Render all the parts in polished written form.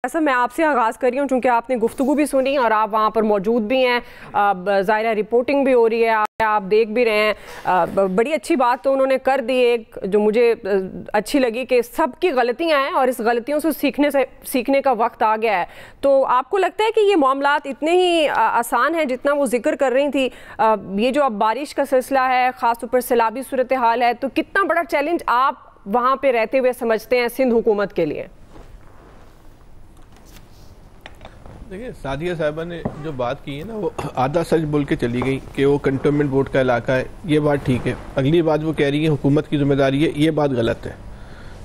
ایسا میں آپ سے آغاز کر رہی ہوں چونکہ آپ نے گفتگو بھی سنی اور آپ وہاں پر موجود بھی ہیں، ظاہرہ رپورٹنگ بھی ہو رہی ہے، آپ دیکھ بھی رہے ہیں۔ بڑی اچھی بات تو انہوں نے کر دی ایک جو مجھے اچھی لگی کہ سب کی غلطیاں ہیں اور اس غلطیوں سے سیکھنے کا وقت آ گیا ہے۔ تو آپ کو لگتا ہے کہ یہ معاملات اتنے ہی آسان ہیں جتنا وہ ذکر کر رہی تھی؟ یہ جو اب بارش کا سلسلہ ہے، خاص طور پر سیلابی صورتحال ہے، تو کتنا بڑا چیلنج آپ وہاں پہ رہتے ہوئے سمجھتے ہیں سندھ حکومت کے لیے؟ دیکھیں، سعدیہ صاحبہ نے جو بات کی ہے نا، وہ آدھا سچ بول کے چلی گئی کہ وہ کنٹونمنٹ بورڈ کا علاقہ ہے، یہ بات ٹھیک ہے۔ اگلی بات وہ کہہ رہی ہے حکومت کی ذمہ داری ہے، یہ بات غلط ہے۔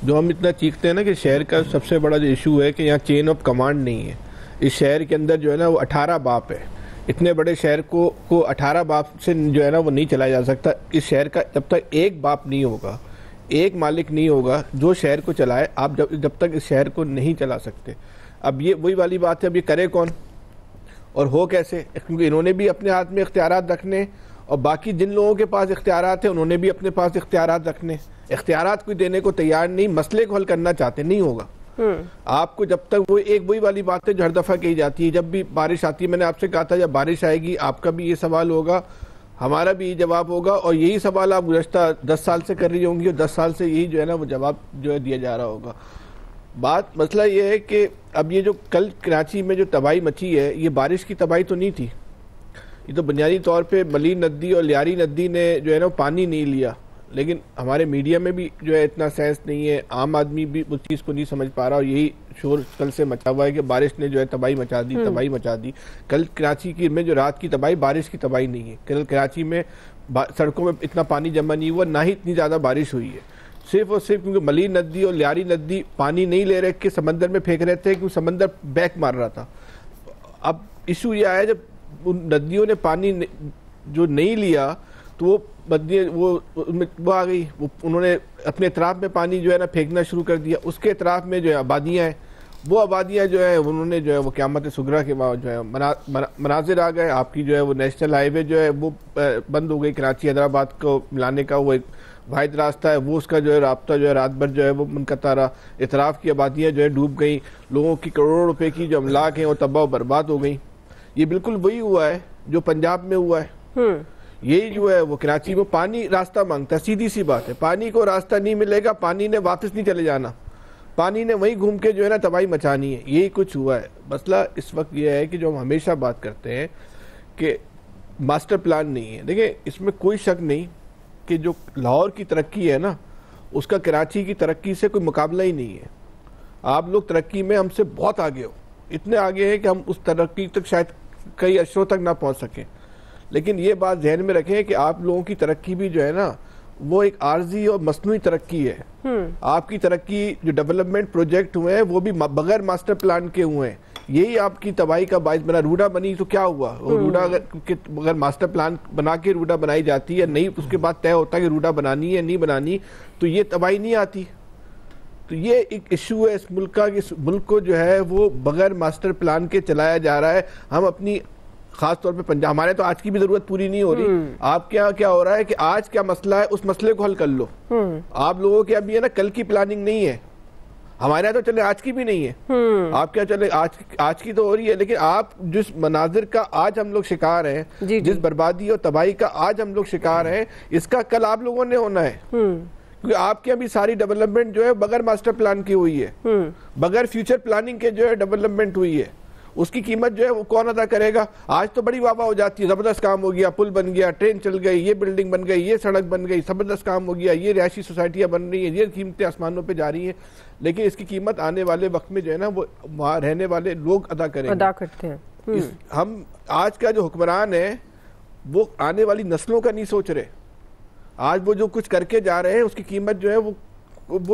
جو ہم اتنا چیختے ہیں نا کہ شہر کا سب سے بڑا جو ایشو ہے کہ یہاں چین آف کمانڈ نہیں ہے۔ اس شہر کے اندر جو ہے نا وہ 18 باپ ہے۔ اتنے بڑے شہر کو 18 باپ سے جو ہے نا وہ نہیں چلایا جا سکتا۔ اس شہر کا جب تک ایک باپ نہیں ہوگا، ایک مالک نہیں ہوگا جو شہر کو چلائے، آپ جب تک اس شہر کو نہیں چلا سکتے۔ اب یہ وہی والی بات ہے، اب یہ کرے کون اور ہو کیسے؟ کیونکہ انہوں نے بھی اپنے ہاتھ میں اختیارات رکھنے اور باقی جن لوگوں کے پاس اختیارات ہیں انہوں نے بھی اپنے پاس اختیارات رکھنے۔ اختیارات کوئی دینے کو تیار نہیں، مسئلے کو حل کرنا چاہتے نہیں ہوگا۔ آپ کو جب تک وہی والی بات ہے جو ہر دفعہ کہی جاتی ہے، جب بھی بارش آتی ہے، میں نے آپ سے کہا تھا جب بارش آئے گی آپ کا بھی یہ سوال ہوگا، ہمارا بھی یہ جواب ہوگا، اور یہی سوال آپ گزشتہ 10 سال سے کر رہی ہوں گی اور 10 سال سے یہی جو ہے نا وہ جواب جو ہے دیا جا رہا ہوگا۔ مسئلہ یہ ہے کہ اب یہ جو کل کراچی میں جو تباہی مچی ہے، یہ بارش کی تباہی تو نہیں تھی، یہ تو بنیادی طور پہ ملی ندی اور لیاری ندی نے جو ہے نا پانی نہیں لیا۔ لیکن ہمارے میڈیا میں بھی جو ہے اتنا سینس نہیں ہے، عام آدمی بھی اس چیز کو نہیں سمجھ پا رہا، اور یہی شور کل سے مچا ہوا ہے کہ بارش نے جو ہے تباہی مچا دی۔ کل کراچی میں جو رات کی تباہی بارش کی تباہی نہیں ہے، کل کراچی میں سڑکوں میں اتنا پانی جمع نہیں ہوا، نہ ہی اتنی زیادہ بارش ہوئی ہے، صرف اور صرف کیونکہ ملی ندی اور لیاری ندی پانی نہیں لے رہے کہ سمندر میں پھینک رہے تھے، کیونکہ سمندر بیک مار رہا تھا۔ اب ایشو یہ آیا جب ان ندیوں نے پانی جو نہیں لیا تو وہ آ گئی، انہوں نے اپنے اطراف میں پانی جو ہے نا پھینکنا شروع کر دیا۔ اس کے اطراف میں جو ہے آبادیاں ہیں، وہ آبادیاں جو ہے انہوں نے جو ہے وہ قیامت صغریٰ کے جو ہے مناظر آ گئے۔ آپ کی جو ہے وہ نیشنل ہائی وے جو ہے وہ بند ہو گئی، کراچی حیدرآباد کو ملانے کا وہ ایک واحد راستہ ہے، وہ اس کا جو ہے رابطہ جو ہے رات بھر جو ہے وہ منقطع رہا۔ اطراف کی آبادیاں جو ہے ڈوب گئیں، لوگوں کی کروڑوں روپے کی جو املاک ہیں وہ تباہ و برباد ہو گئیں۔ یہ بالکل وہی ہوا ہے جو پنجاب میں ہوا ہے۔ یہی جو ہے وہ کراچی میں پانی راستہ مانگتا ہے، سیدھی سی بات ہے، پانی کو راستہ نہیں ملے گا، پانی نے واپس نہیں چلے جانا، پانی نے وہیں گھوم کے جو ہے نا تباہی مچانی ہے۔ یہی کچھ ہوا ہے۔ مسئلہ اس وقت یہ ہے کہ جو ہم ہمیشہ بات کرتے ہیں کہ ماسٹر پلان نہیں ہے۔ دیکھیں، اس میں کوئی شک نہیں کہ جو لاہور کی ترقی ہے نا، اس کا کراچی کی ترقی سے کوئی مقابلہ ہی نہیں ہے۔ آپ لوگ ترقی میں ہم سے بہت آگے ہو، اتنے آگے ہیں کہ ہم اس ترقی تک شاید کئی اشروں تک نہ پہنچ سکیں، لیکن یہ بات ذہن میں رکھیں کہ آپ لوگوں کی ترقی بھی جو ہے نا وہ ایک عارضی اور مصنوعی ترقی ہے۔ آپ کی ترقی جو ڈیولپمنٹ پروجیکٹ ہوئے ہیں وہ بھی بغیر ماسٹر پلان کے ہوئے ہیں، یہی آپ کی تباہی کا باعث بنا۔ روڈا بنی تو کیا ہوا؟ روڈا اگر ماسٹر پلان بنا کے روڈا بنائی جاتی ہے، نہیں اس کے بعد طے ہوتا ہے کہ روڈا بنانی ہے نہیں بنانی، تو یہ تباہی نہیں آتی۔ تو یہ ایک ایشو ہے اس ملک کا کہ اس ملک کو جو ہے وہ بغیر ماسٹر پلان کے چلایا جا رہا ہے۔ ہم اپنی خاص طور پہ پنجاب، ہمارے تو آج کی بھی ضرورت پوری نہیں ہو رہی، آپ کیا ہو رہا ہے کہ آج کیا مسئلہ ہے اس مسئلے کو حل کر لو۔ آپ لوگوں کے ابھی ہے نا کل کی پلاننگ نہیں ہے، ہمارے یہاں تو چلے آج کی بھی نہیں ہے۔ آپ کیا چلے آج کی تو ہو رہی ہے، لیکن آپ جس مناظر کا آج ہم لوگ شکار ہیں، جس بربادی اور تباہی کا آج ہم لوگ شکار ہیں، اس کا کل آپ لوگوں نے ہونا ہے، کیونکہ آپ کی ابھی ساری ڈیولپمنٹ جو ہے بغیر ماسٹر پلان کی ہوئی ہے، بغیر فیوچر پلاننگ کے جو ہے ڈیولپمنٹ ہوئی ہے۔ اس کی قیمت جو ہے وہ کون ادا کرے گا؟ آج تو بڑی واہ واہ ہو جاتی ہے، زبردست کام ہو گیا، پل بن گیا، ٹرین چل گئی، یہ بلڈنگ بن گئی، یہ سڑک بن گئی، زبردست کام ہو گیا، یہ رہائشی سوسائٹیاں بن رہی ہیں، یہ قیمتیں آسمانوں پہ جا رہی ہیں، لیکن اس کی قیمت آنے والے وقت میں جو ہے نا وہ وہاں رہنے والے لوگ ادا کرتے ہیں۔ ہم آج کا جو حکمران ہے وہ آنے والی نسلوں کا نہیں سوچ رہے، آج وہ جو کچھ کر کے جا رہے ہیں اس کی قیمت جو ہے وہ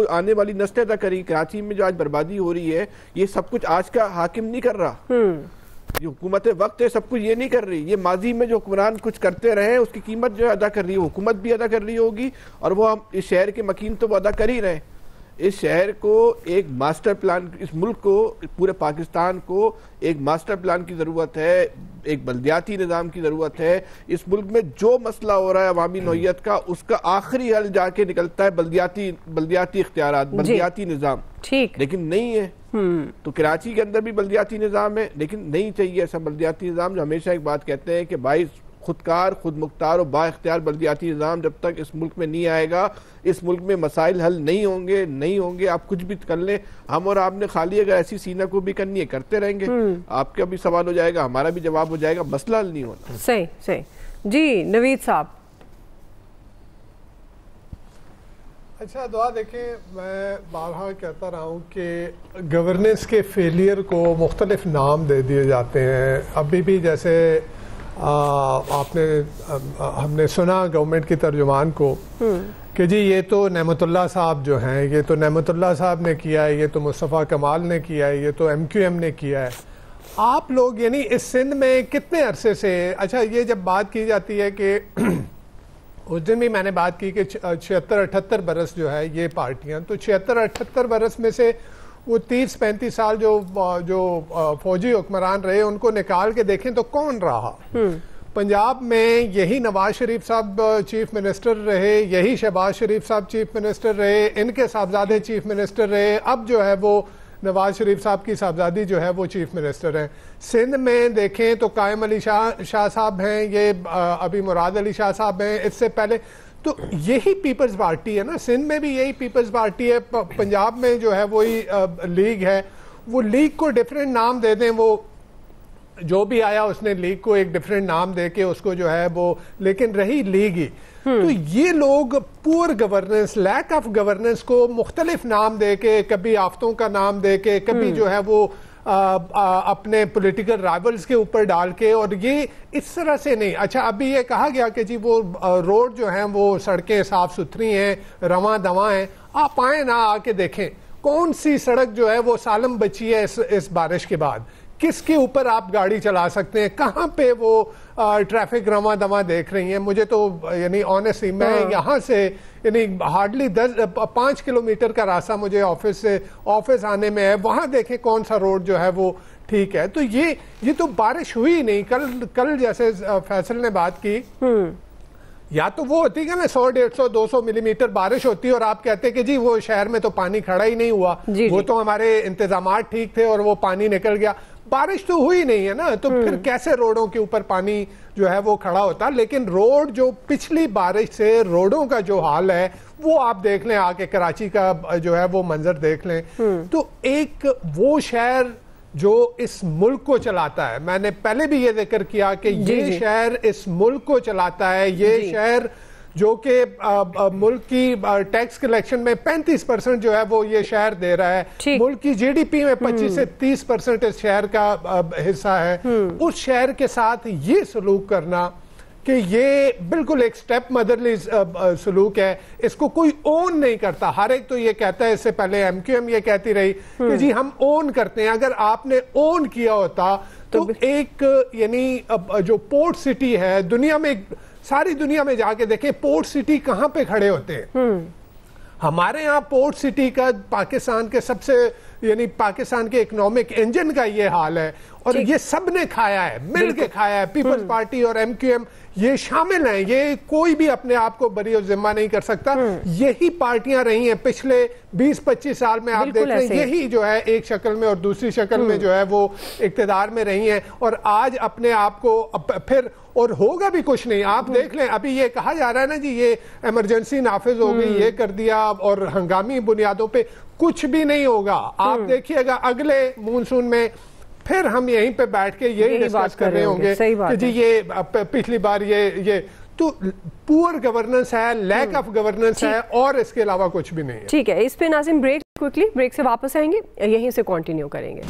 آنے والی نسلیں ادا کریں۔ کراچی میں جو آج بربادی ہو رہی ہے یہ سب کچھ آج کا حاکم نہیں کر رہا، یہ حکومت وقت ہے سب کچھ یہ نہیں کر رہی، یہ ماضی میں جو حکمران کچھ کرتے رہے ہیں اس کی قیمت جو ہے ادا کر رہی ہے، حکومت بھی ادا کر رہی ہوگی، اور وہ ہم اس شہر کے مکین تو وہ ادا کر ہی رہے ہیں۔ اس شہر کو ایک ماسٹر پلان، اس ملک کو، پورے پاکستان کو ایک ماسٹر پلان کی ضرورت ہے، ایک بلدیاتی نظام کی ضرورت ہے۔ اس ملک میں جو مسئلہ ہو رہا ہے عوامی نوعیت کا، اس کا آخری حل جا کے نکلتا ہے بلدیاتی اختیارات، بلدیاتی نظام، لیکن نہیں ہے۔ تو کراچی کے اندر بھی بلدیاتی نظام ہے، لیکن نہیں چاہیے ایسا بلدیاتی نظام جو ہمیشہ ایک بات کہتے ہیں کہ بھائی خودکار، خود مختار اور با اختیار بلدیاتی نظام جب تک اس ملک میں نہیں آئے گا، اس ملک میں مسائل حل نہیں ہوں گے. آپ کچھ بھی کر لیں، ہم اور آپ نے خالی اگر ایسی سینہ کو بھی کرنی ہے کرتے رہیں گے، آپ کا بھی سوال ہو جائے گا، ہمارا بھی جواب ہو جائے گا، مسئلہ حل نہیں ہونا. صحیح. جی نوید صاحب. اچھا دعا دیکھیں، میں بارہا کہتا رہا ہوں کہ گورننس کے فیلئر کو مختلف نام دے دیے جاتے ہیں. ابھی بھی جیسے ہم نے سنا گورنمنٹ کی ترجمان کو کہ جی یہ تو نعمت اللہ صاحب جو ہیں، یہ تو نعمت اللہ صاحب نے کیا ہے، یہ تو مصطفیٰ کمال نے کیا ہے، یہ تو ایم کیو ایم نے کیا ہے. آپ لوگ یعنی اس سندھ میں کتنے عرصے سے، اچھا یہ جب بات کی جاتی ہے کہ اس دن بھی میں نے بات کی کہ 76-78 برس جو ہے یہ پارٹیاں، تو 76-78 برس میں سے وہ 30-35 سال جو فوجی حکمران رہے ان کو نکال کے دیکھیں تو کون رہا. پنجاب میں یہی نواز شریف صاحب چیف منسٹر رہے، یہی شہباز شریف صاحب چیف منسٹر رہے، ان کے صاحبزادے چیف منسٹر رہے، اب جو ہے وہ نواز شریف صاحب کی صاحبزادی جو ہے وہ چیف منسٹر ہیں. سندھ میں دیکھیں تو قائم علی شاہ صاحب ہیں، یہ ابھی مراد علی شاہ صاحب ہیں، اس سے پہلے تو یہی پیپلز پارٹی ہے نا. سندھ میں بھی یہی پیپلز پارٹی ہے، پنجاب میں جو ہے وہی لیگ ہے. وہ لیگ کو ڈیفرنٹ نام دے دیں، وہ جو بھی آیا اس نے لیگ کو ایک ڈیفرنٹ نام دے کے اس کو جو ہے وہ، لیکن رہی لیگ ہی. تو یہ لوگ پور گورننس، لیک آف گورننس کو مختلف نام دے کے، کبھی آفتوں کا نام دے کے، کبھی جو ہے وہ اپنے پولیٹیکل رائیولز کے اوپر ڈال کے، اور یہ اس طرح سے نہیں. اچھا ابھی یہ کہا گیا کہ جی وہ روڈ جو ہیں وہ سڑکیں صاف ستھری ہیں، رواں دواں ہیں. آپ آئیں نا، آ کے دیکھیں کون سی سڑک جو ہے وہ سالم بچی ہے اس بارش کے بعد، کس کے اوپر آپ گاڑی چلا سکتے ہیں، کہاں پہ وہ ٹریفک رواں دواں دیکھ رہی ہیں. مجھے تو یعنی آنیسٹلی میں یہاں سے یعنی ہارڈلی 5 کلومیٹر کا راستہ مجھے آفس سے آفس آنے میں ہے، وہاں دیکھیں کون سا روڈ جو ہے وہ ٹھیک ہے. تو یہ تو بارش ہوئی نہیں. کل جیسے فیصل نے بات کی، یا تو وہ ہوتی ہے نا 100 150 200 ملی میٹر بارش ہوتی ہے اور آپ کہتے کہ جی وہ شہر میں تو پانی کھڑا ہی نہیں ہوا، وہ تو ہمارے انتظامات ٹھیک تھے اور وہ پانی نکل گیا. بارش تو ہوئی نہیں ہے نا، تو پھر کیسے روڈوں کے اوپر پانی جو ہے وہ کھڑا ہوتا. لیکن روڈ جو پچھلی بارش سے روڈوں کا جو حال ہے وہ آپ دیکھ لیں، آ کے کراچی کا جو ہے وہ منظر دیکھ لیں. تو ایک وہ شہر جو اس ملک کو چلاتا ہے، میں نے پہلے بھی یہ ذکر کیا کہ یہ شہر اس ملک کو چلاتا ہے، یہ شہر جو کہ ملک کی ٹیکس کلیکشن میں 35% جو ہے وہ یہ شہر دے رہا ہے، ملک کی جی ڈی پی میں 25 سے 30% اس شہر کا حصہ ہے. اس شہر کے ساتھ یہ سلوک کرنا کہ یہ بالکل ایک سٹیپ مدرلی سلوک ہے، اس کو کوئی اون نہیں کرتا. ہر ایک تو یہ کہتا ہے، اس سے پہلے ایم کیو ایم یہ کہتی رہی کہ جی ہم اون کرتے ہیں. اگر آپ نے اون کیا ہوتا تو ایک یعنی جو پورٹ سٹی ہے، دنیا میں ساری دنیا میں جا کے دیکھیں پورٹ سٹی کہاں پہ کھڑے ہوتے ہیں. ہمارے ہاں پورٹ سٹی کا پاکستان کے سب سے یعنی پاکستان کے اکنامک انجن کا یہ حال ہے، اور یہ سب نے کھایا ہے، مل کے کھایا ہے. پیپلز پارٹی اور ایم کیو ایم یہ شامل ہیں، یہ کوئی بھی اپنے آپ کو بری و ذمہ نہیں کر سکتا. یہی پارٹیاں رہی ہیں پچھلے 20-25 سال میں. آپ دیکھ لیں یہی جو ہے ایک شکل میں اور دوسری شکل میں جو ہے وہ اقتدار میں رہی ہیں، اور آج اپنے آپ کو پھر اور ہوگا بھی کچھ نہیں. آپ دیکھ لیں ابھی یہ کہا جا رہا ہے نا جی یہ ایمرجنسی نافذ ہو گئی، یہ کر دیا، اور ہنگامی بنیادوں پہ کچھ بھی نہیں ہوگا. آپ دیکھیے گا اگلے مونسون میں پھر ہم یہیں پہ بیٹھ کے یہی ڈسکس کر رہے ہوں گے کہ جی یہ پچھلی بار یہ تو پور گورننس ہے، لیک آف گورننس ہے، اور اس کے علاوہ کچھ بھی نہیں ہے. ٹھیک ہے، اس پہ ناظرین بریک، کوئکلی بریک سے واپس آئیں گے، یہیں سے کنٹینیو کریں گے.